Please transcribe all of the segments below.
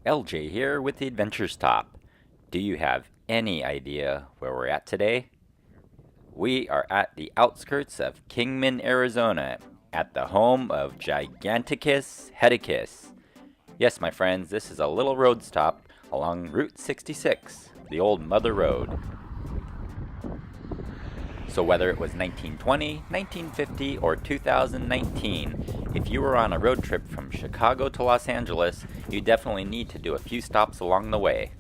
LJ here with the Adventure Stop. Do you have any idea where we're at today? We are at the outskirts of Kingman, Arizona, at the home of Giganticus Headicus. Yes, my friends, this is a little road stop along Route 66, the old Mother Road. So whether it was 1920, 1950, or 2019, if you were on a road trip from Chicago to Los Angeles, you definitely need to do a few stops along the way.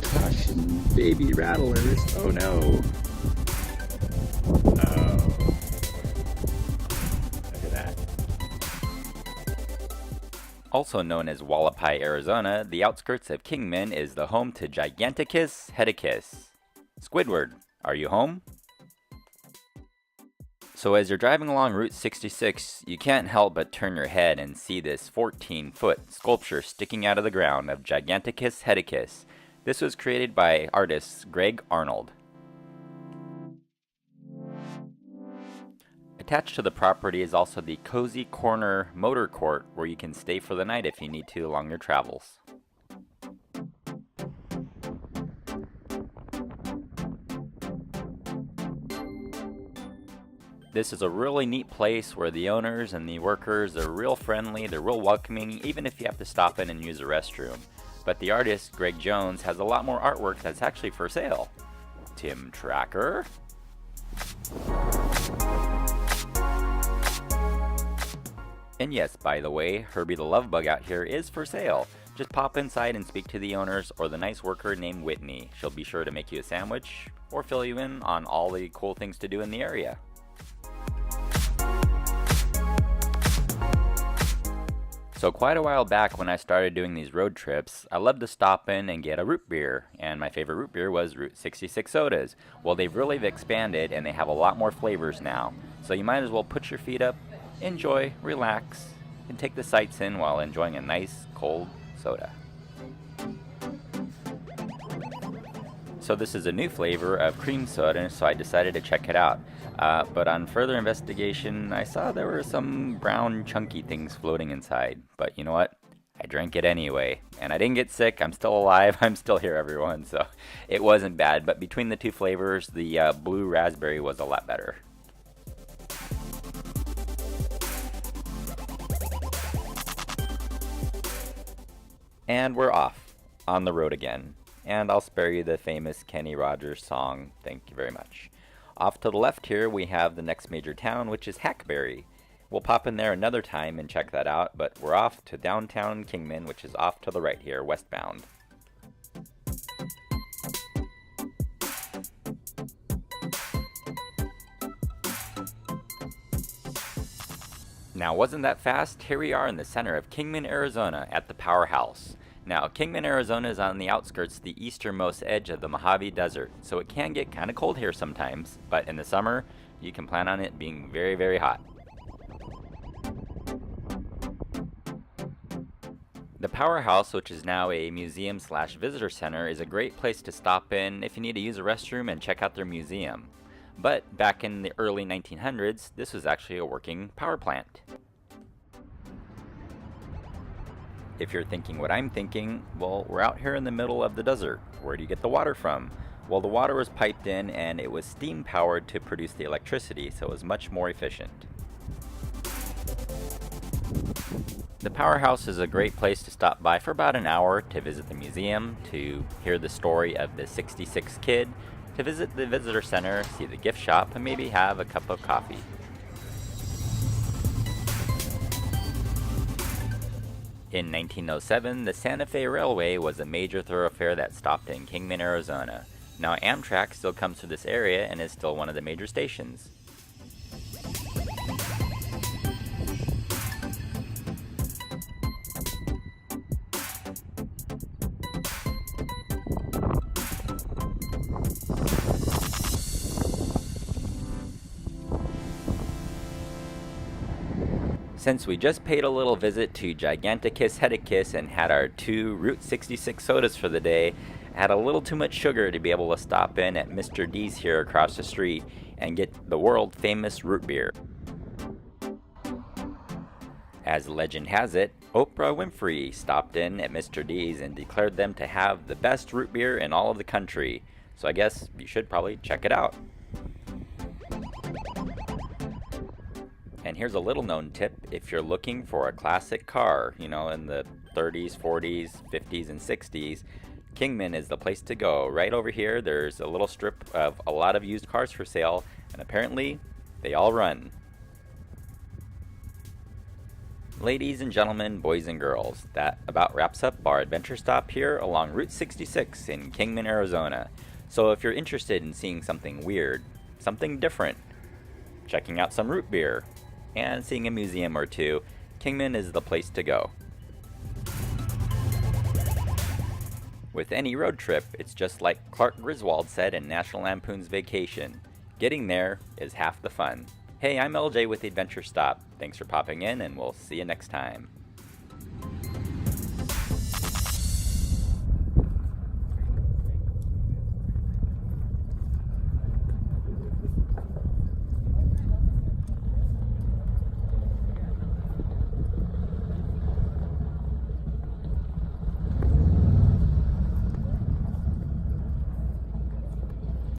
Caution, baby rattlers. Oh no. Oh. Look at that. Also known as Wallapai, Arizona, the outskirts of Kingman is the home to Giganticus Headicus. Squidward, are you home? So as you're driving along Route 66, you can't help but turn your head and see this 14-foot sculpture sticking out of the ground of Giganticus Headicus. This was created by artist Greg Arnold. Attached to the property is also the Cozy Corner Motor Court, where you can stay for the night if you need to along your travels. This is a really neat place where the owners and the workers are real friendly, they're real welcoming, even if you have to stop in and use the restroom. But the artist, Greg Jones, has a lot more artwork that's actually for sale. Tim Tracker. And yes, by the way, Herbie the Love Bug out here is for sale. Just pop inside and speak to the owners or the nice worker named Whitney. She'll be sure to make you a sandwich or fill you in on all the cool things to do in the area. So quite a while back when I started doing these road trips, I loved to stop in and get a root beer, and my favorite root beer was Route 66 sodas. Well, they've really expanded and they have a lot more flavors now. So you might as well put your feet up, enjoy, relax, and take the sights in while enjoying a nice cold soda. So this is a new flavor of cream soda, so I decided to check it out. But on further investigation, I saw there were some brown chunky things floating inside. But you know what? I drank it anyway. And I didn't get sick. I'm still alive. I'm still here, everyone. So it wasn't bad. But between the two flavors, the blue raspberry was a lot better. And we're off on the road again. And I'll spare you the famous Kenny Rogers song, thank you very much. Off to the left here we have the next major town, which is Hackberry. We'll pop in there another time and check that out, but we're off to downtown Kingman, which is off to the right here, westbound. Now wasn't that fast? Here we are in the center of Kingman, Arizona at the powerhouse. Now, Kingman, Arizona is on the outskirts, the easternmost edge of the Mojave Desert, so it can get kind of cold here sometimes, but in the summer, you can plan on it being very, very hot. The powerhouse, which is now a museum/visitor center, is a great place to stop in if you need to use a restroom and check out their museum. But back in the early 1900s, this was actually a working power plant. If you're thinking what I'm thinking, well, we're out here in the middle of the desert. Where do you get the water from? Well, the water was piped in and it was steam powered to produce the electricity, so it was much more efficient. The powerhouse is a great place to stop by for about an hour to visit the museum, to hear the story of the 66 kid, to visit the visitor center, see the gift shop, and maybe have a cup of coffee. In 1907, the Santa Fe Railway was a major thoroughfare that stopped in Kingman, Arizona. Now Amtrak still comes through this area and is still one of the major stations. Since we just paid a little visit to Giganticus Headicus and had our 2 Route 66 sodas for the day, I had a little too much sugar to be able to stop in at Mr. D's here across the street and get the world famous root beer. As legend has it, Oprah Winfrey stopped in at Mr. D's and declared them to have the best root beer in all of the country. So I guess you should probably check it out. And here's a little known tip if you're looking for a classic car, in the 30s, 40s, 50s, and 60s. Kingman is the place to go. Right over here, there's a little strip of a lot of used cars for sale, and apparently, they all run. Ladies and gentlemen, boys and girls, that about wraps up our adventure stop here along Route 66 in Kingman, Arizona. So if you're interested in seeing something weird, something different, checking out some root beer, and seeing a museum or two, Kingman is the place to go. With any road trip, it's just like Clark Griswold said in National Lampoon's Vacation. Getting there is half the fun. Hey, I'm LJ with the Adventure Stop. Thanks for popping in, and we'll see you next time.